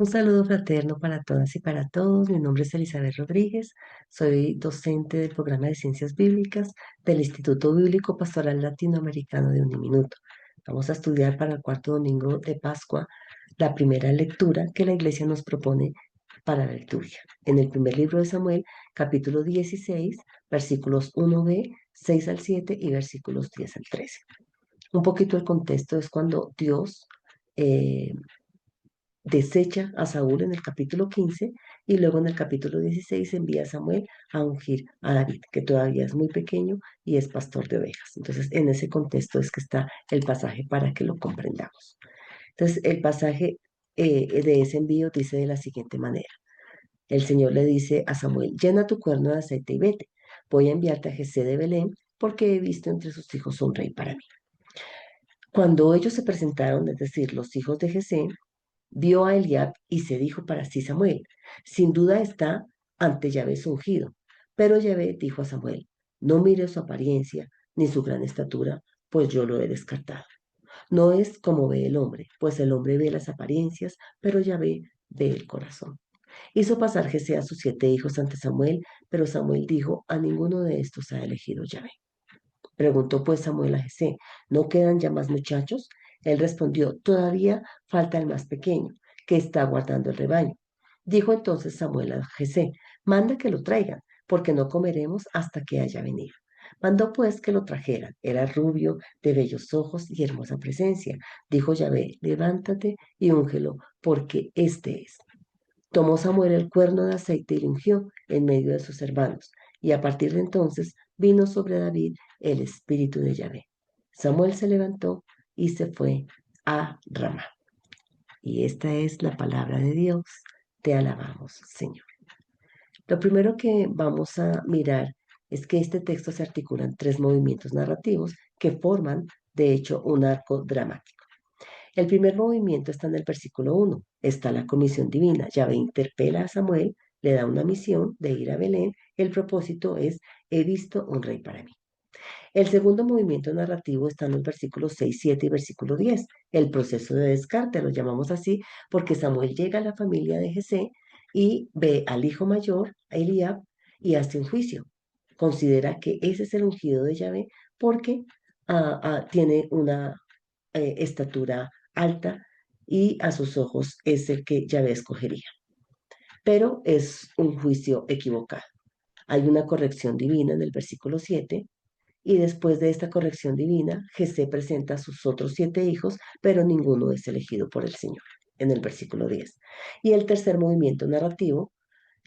Un saludo fraterno para todas y para todos. Mi nombre es Elizabeth Rodríguez. Soy docente del programa de Ciencias Bíblicas del Instituto Bíblico Pastoral Latinoamericano de Uniminuto. Vamos a estudiar para el cuarto domingo de Pascua la primera lectura que la Iglesia nos propone para la liturgia. En el primer libro de Samuel, capítulo 16, versículos 1b, 6 al 7 y versículos 10 al 13. Un poquito el contexto es cuando Dios eh, desecha a Saúl en el capítulo 15 y luego en el capítulo 16 envía a Samuel a ungir a David, que todavía es muy pequeño y es pastor de ovejas. Entonces, en ese contexto es que está el pasaje para que lo comprendamos. Entonces, el pasaje de ese envío dice de la siguiente manera. El Señor le dice a Samuel, llena tu cuerno de aceite y vete. Voy a enviarte a Jesé de Belén porque he visto entre sus hijos un rey para mí. Cuando ellos se presentaron, es decir, los hijos de Jesé, vio a Eliab y se dijo para sí Samuel, sin duda está ante Yahvé su ungido. Pero Yahvé dijo a Samuel, no mire su apariencia ni su gran estatura, pues yo lo he descartado. No es como ve el hombre, pues el hombre ve las apariencias, pero Yahvé ve el corazón. Hizo pasar Jesé a sus 7 hijos ante Samuel, pero Samuel dijo, a ninguno de estos ha elegido Yahvé. Preguntó pues Samuel a Jesé, ¿no quedan ya más muchachos? Él respondió, todavía falta el más pequeño, que está guardando el rebaño. Dijo entonces Samuel a Jesé, manda que lo traigan, porque no comeremos hasta que haya venido. Mandó pues que lo trajeran. Era rubio, de bellos ojos y hermosa presencia. Dijo Yahvé, levántate y úngelo, porque este es. Tomó Samuel el cuerno de aceite y lo ungió en medio de sus hermanos, y a partir de entonces vino sobre David el espíritu de Yahvé. Samuel se levantó y se fue a Ramá. Y esta es la palabra de Dios. Te alabamos, Señor. Lo primero que vamos a mirar es que este texto se articula en 3 movimientos narrativos que forman, de hecho, un arco dramático. El primer movimiento está en el versículo 1. Está la comisión divina. Yahvé interpela a Samuel, le da una misión de ir a Belén. El propósito es, he visto un rey para mí. El segundo movimiento narrativo está en los versículos 6, 7 y versículo 10. El proceso de descarte, lo llamamos así, porque Samuel llega a la familia de Jesé y ve al hijo mayor, a Eliab, y hace un juicio. Considera que ese es el ungido de Yahvé porque tiene una estatura alta y a sus ojos es el que Yahvé escogería. Pero es un juicio equivocado. Hay una corrección divina en el versículo 7 y después de esta corrección divina, Jesé presenta a sus otros 7 hijos, pero ninguno es elegido por el Señor en el versículo 10. Y el tercer movimiento narrativo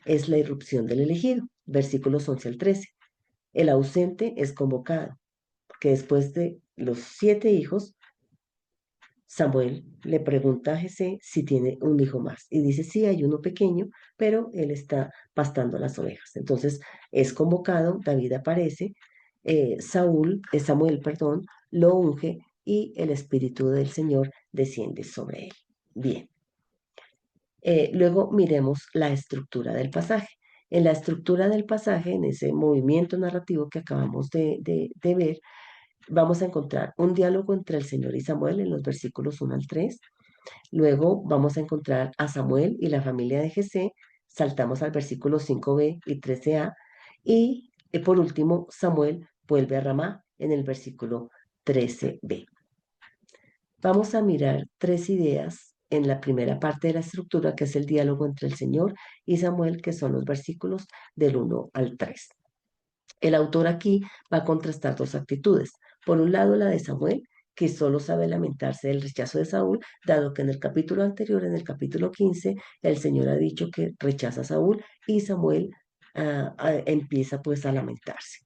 es la irrupción del elegido, versículos 11 al 13. El ausente es convocado, porque después de los 7 hijos, Samuel le pregunta a Jesé si tiene un hijo más y dice, sí, hay uno pequeño, pero él está pastando las ovejas. Entonces es convocado, David aparece, Samuel, perdón, lo unge y el Espíritu del Señor desciende sobre él. Bien, luego miremos la estructura del pasaje. En la estructura del pasaje, en ese movimiento narrativo que acabamos de ver, vamos a encontrar un diálogo entre el Señor y Samuel en los versículos 1 al 3. Luego vamos a encontrar a Samuel y la familia de Jesé. Saltamos al versículo 5b y 13a. Y por último, Samuel vuelve a Ramá en el versículo 13b. Vamos a mirar 3 ideas en la primera parte de la estructura, que es el diálogo entre el Señor y Samuel, que son los versículos del 1 al 3. El autor aquí va a contrastar 2 actitudes. Por un lado, la de Samuel, que solo sabe lamentarse del rechazo de Saúl, dado que en el capítulo anterior, en el capítulo 15, el Señor ha dicho que rechaza a Saúl y Samuel empieza pues a lamentarse.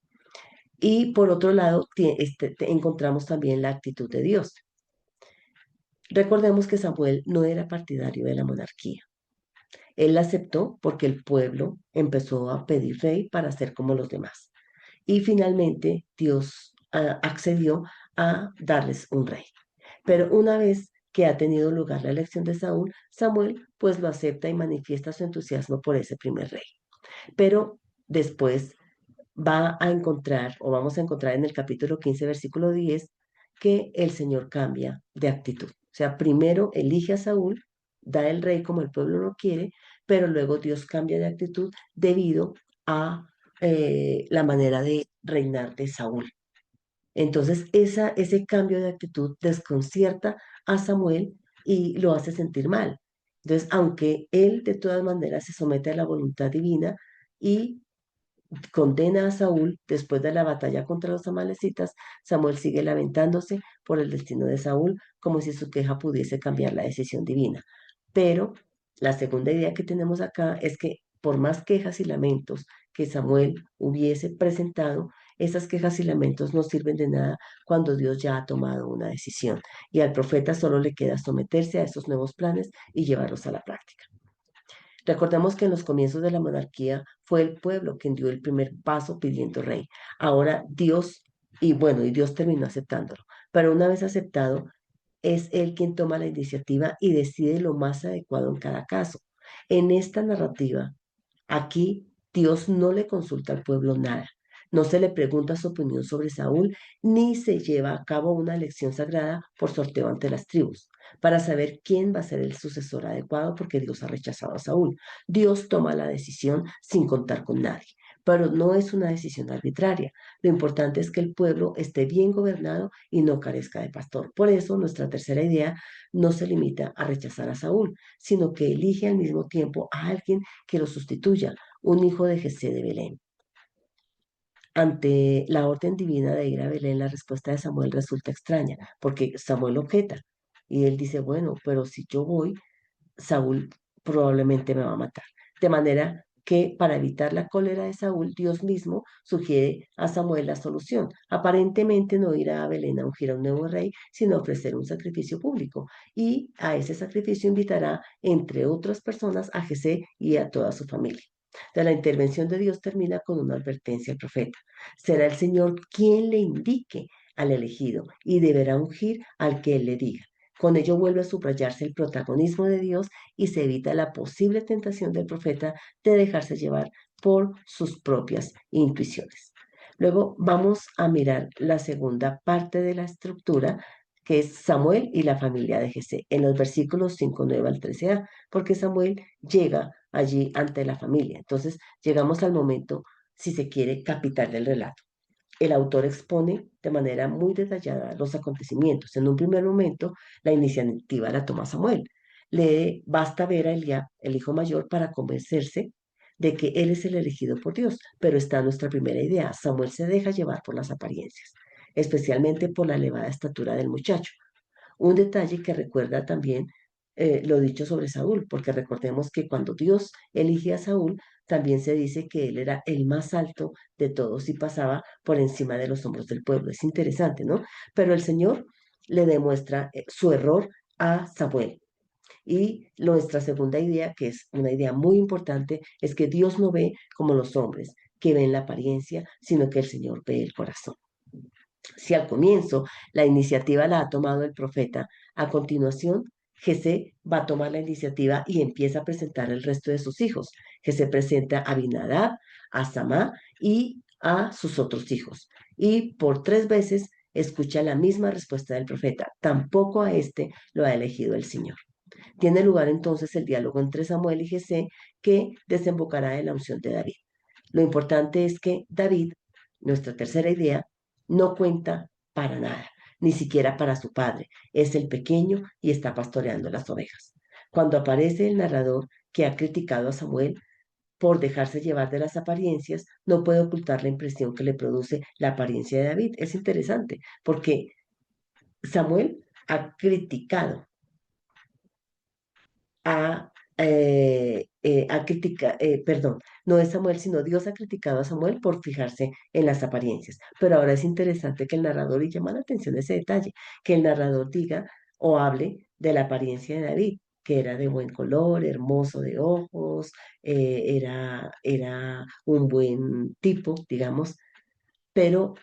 Y por otro lado, encontramos también la actitud de Dios. Recordemos que Samuel no era partidario de la monarquía. Él la aceptó porque el pueblo empezó a pedir rey para ser como los demás. Y finalmente Dios accedió a darles un rey. Pero una vez que ha tenido lugar la elección de Saúl, Samuel pues lo acepta y manifiesta su entusiasmo por ese primer rey. Pero después va a encontrar, o vamos a encontrar en el capítulo 15, versículo 10, que el Señor cambia de actitud. O sea, primero elige a Saúl, da el rey como el pueblo lo quiere, pero luego Dios cambia de actitud debido a la manera de reinar de Saúl. Entonces, ese cambio de actitud desconcierta a Samuel y lo hace sentir mal. Entonces, aunque él de todas maneras se somete a la voluntad divina y condena a Saúl después de la batalla contra los amalecitas, Samuel sigue lamentándose por el destino de Saúl como si su queja pudiese cambiar la decisión divina. Pero la segunda idea que tenemos acá es que por más quejas y lamentos que Samuel hubiese presentado, esas quejas y lamentos no sirven de nada cuando Dios ya ha tomado una decisión y al profeta solo le queda someterse a esos nuevos planes y llevarlos a la práctica. Recordemos que en los comienzos de la monarquía fue el pueblo quien dio el primer paso pidiendo rey. Ahora Dios, y bueno, y Dios terminó aceptándolo, pero una vez aceptado, es él quien toma la iniciativa y decide lo más adecuado en cada caso. En esta narrativa, aquí Dios no le consulta al pueblo nada. No se le pregunta su opinión sobre Saúl, ni se lleva a cabo una elección sagrada por sorteo ante las tribus, para saber quién va a ser el sucesor adecuado porque Dios ha rechazado a Saúl. Dios toma la decisión sin contar con nadie, pero no es una decisión arbitraria. Lo importante es que el pueblo esté bien gobernado y no carezca de pastor. Por eso nuestra tercera idea no se limita a rechazar a Saúl, sino que elige al mismo tiempo a alguien que lo sustituya, un hijo de Jesé de Belén. Ante la orden divina de ir a Belén, la respuesta de Samuel resulta extraña, porque Samuel objeta y él dice, bueno, pero si yo voy, Saúl probablemente me va a matar. De manera que para evitar la cólera de Saúl, Dios mismo sugiere a Samuel la solución. Aparentemente no ir a Belén a ungir a un nuevo rey, sino ofrecer un sacrificio público. Y a ese sacrificio invitará, entre otras personas, a Jesé y a toda su familia. De la intervención de Dios termina con una advertencia al profeta. Será el Señor quien le indique al elegido y deberá ungir al que él le diga. Con ello vuelve a subrayarse el protagonismo de Dios y se evita la posible tentación del profeta de dejarse llevar por sus propias intuiciones. Luego vamos a mirar la segunda parte de la estructura, que es Samuel y la familia de Jesé, en los versículos 5, 9 al 13a, porque Samuel llega allí ante la familia. Entonces llegamos al momento, si se quiere, capital del relato. El autor expone de manera muy detallada los acontecimientos. En un primer momento, la iniciativa la toma Samuel. Le basta ver a Eliab, el hijo mayor, para convencerse de que él es el elegido por Dios. Pero está nuestra primera idea. Samuel se deja llevar por las apariencias, especialmente por la elevada estatura del muchacho. Un detalle que recuerda también lo dicho sobre Saúl, porque recordemos que cuando Dios elige a Saúl, también se dice que él era el más alto de todos y pasaba por encima de los hombros del pueblo. Es interesante, ¿no? Pero el Señor le demuestra su error a Samuel. Y nuestra segunda idea, que es una idea muy importante, es que Dios no ve como los hombres, que ven la apariencia, sino que el Señor ve el corazón. Si al comienzo la iniciativa la ha tomado el profeta, a continuación Jesé va a tomar la iniciativa y empieza a presentar el resto de sus hijos. Jesé presenta a Abinadab, a Samá y a sus otros hijos. Y por 3 veces escucha la misma respuesta del profeta. Tampoco a este lo ha elegido el Señor. Tiene lugar entonces el diálogo entre Samuel y Jesé que desembocará en la unción de David. Lo importante es que David, nuestra tercera idea, no cuenta para nada, ni siquiera para su padre. Es el pequeño y está pastoreando las ovejas. Cuando aparece el narrador que ha criticado a Samuel por dejarse llevar de las apariencias, no puede ocultar la impresión que le produce la apariencia de David. Es interesante porque Samuel ha criticado perdón, no es Samuel, sino Dios ha criticado a Samuel por fijarse en las apariencias. Pero ahora es interesante que el narrador, y llama la atención ese detalle, que el narrador diga o hable de la apariencia de David, que era de buen color, hermoso de ojos, era un buen tipo, digamos, pero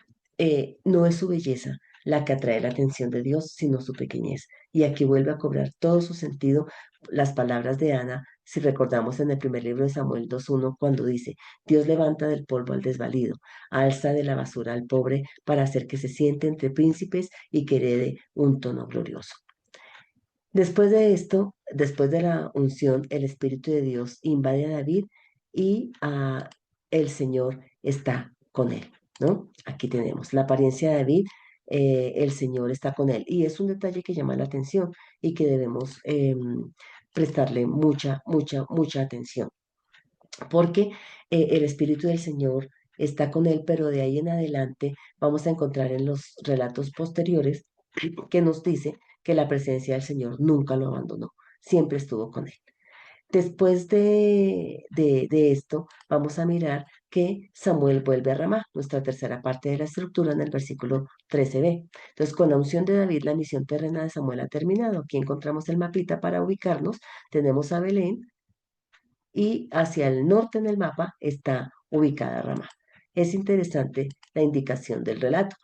no es su belleza la que atrae la atención de Dios, sino su pequeñez. Y aquí vuelve a cobrar todo su sentido las palabras de Ana, si recordamos en el primer libro de Samuel 2:1, cuando dice, Dios levanta del polvo al desvalido, alza de la basura al pobre para hacer que se siente entre príncipes y que herede un tono glorioso. Después de esto, después de la unción, el Espíritu de Dios invade a David y el Señor está con él, ¿no? Aquí tenemos la apariencia de David, el Señor está con él. Y es un detalle que llama la atención y que debemos prestarle mucha atención, porque el Espíritu del Señor está con él, pero de ahí en adelante vamos a encontrar en los relatos posteriores que nos dice que la presencia del Señor nunca lo abandonó, siempre estuvo con él. Después de esto, vamos a mirar que Samuel vuelve a Ramá, nuestra tercera parte de la estructura en el versículo 13b. Entonces, con la unción de David, la misión terrena de Samuel ha terminado. Aquí encontramos el mapita para ubicarnos. Tenemos a Belén y hacia el norte en el mapa está ubicada Ramá. Es interesante la indicación del relato,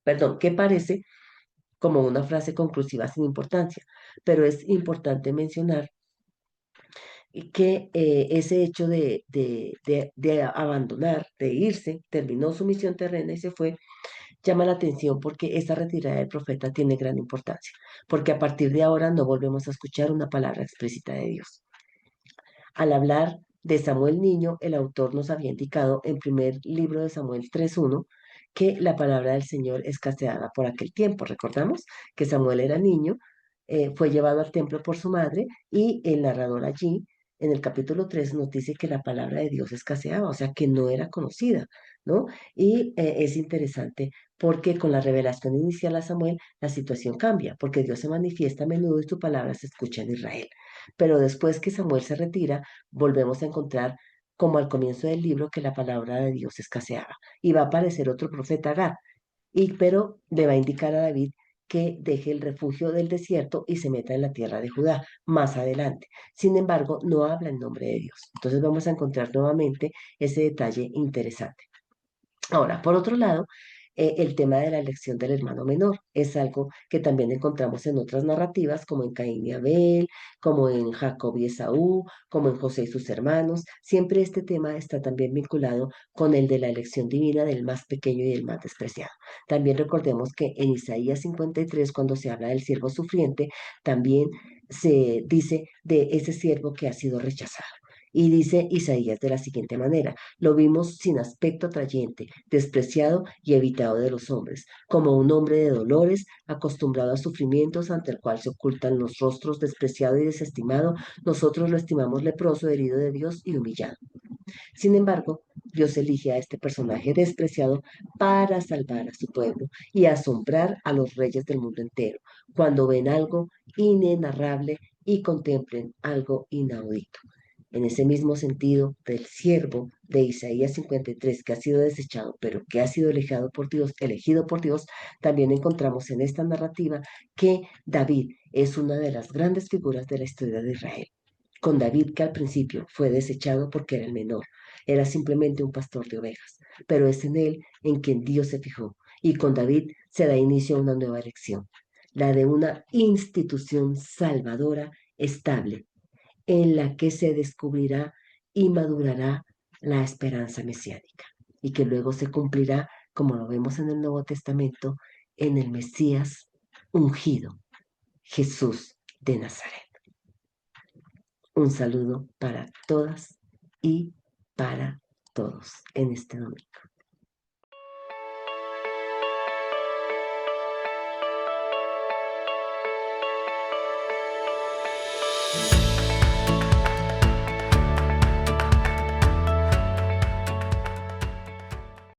perdón, que parece como una frase conclusiva sin importancia, pero es importante mencionar que ese hecho de abandonar, de irse, terminó su misión terrena y se fue, llama la atención porque esa retirada del profeta tiene gran importancia, porque a partir de ahora no volvemos a escuchar una palabra explícita de Dios. Al hablar de Samuel niño, el autor nos había indicado en primer libro de Samuel 3:1 que la palabra del Señor escaseaba por aquel tiempo. Recordamos que Samuel era niño, fue llevado al templo por su madre y el narrador allí, en el capítulo 3, nos dice que la palabra de Dios escaseaba, o sea, que no era conocida, ¿no? Y es interesante porque con la revelación inicial a Samuel, la situación cambia, porque Dios se manifiesta a menudo y su palabra se escucha en Israel. Pero después que Samuel se retira, volvemos a encontrar, como al comienzo del libro, que la palabra de Dios escaseaba. Y va a aparecer otro profeta Gad, pero le va a indicar a David que deje el refugio del desierto y se meta en la tierra de Judá más adelante. Sin embargo, no habla en nombre de Dios. Entonces vamos a encontrar nuevamente ese detalle interesante. Ahora, por otro lado, el tema de la elección del hermano menor es algo que también encontramos en otras narrativas, como en Caín y Abel, como en Jacob y Esaú, como en José y sus hermanos. Siempre este tema está también vinculado con el de la elección divina del más pequeño y del más despreciado. También recordemos que en Isaías 53, cuando se habla del siervo sufriente, también se dice de ese siervo que ha sido rechazado. Y dice Isaías de la siguiente manera: lo vimos sin aspecto atrayente, despreciado y evitado de los hombres, como un hombre de dolores, acostumbrado a sufrimientos, ante el cual se ocultan los rostros, despreciado y desestimado. Nosotros lo estimamos leproso, herido de Dios y humillado. Sin embargo, Dios elige a este personaje despreciado para salvar a su pueblo y asombrar a los reyes del mundo entero cuando ven algo inenarrable y contemplen algo inaudito. En ese mismo sentido, del siervo de Isaías 53, que ha sido desechado, pero que ha sido elegido por Dios, también encontramos en esta narrativa que David es una de las grandes figuras de la historia de Israel. Con David, que al principio fue desechado porque era el menor, era simplemente un pastor de ovejas, pero es en él en quien Dios se fijó. Y con David se da inicio a una nueva elección, la de una institución salvadora estable, en la que se descubrirá y madurará la esperanza mesiánica y que luego se cumplirá, como lo vemos en el Nuevo Testamento, en el Mesías ungido, Jesús de Nazaret. Un saludo para todas y para todos en este domingo.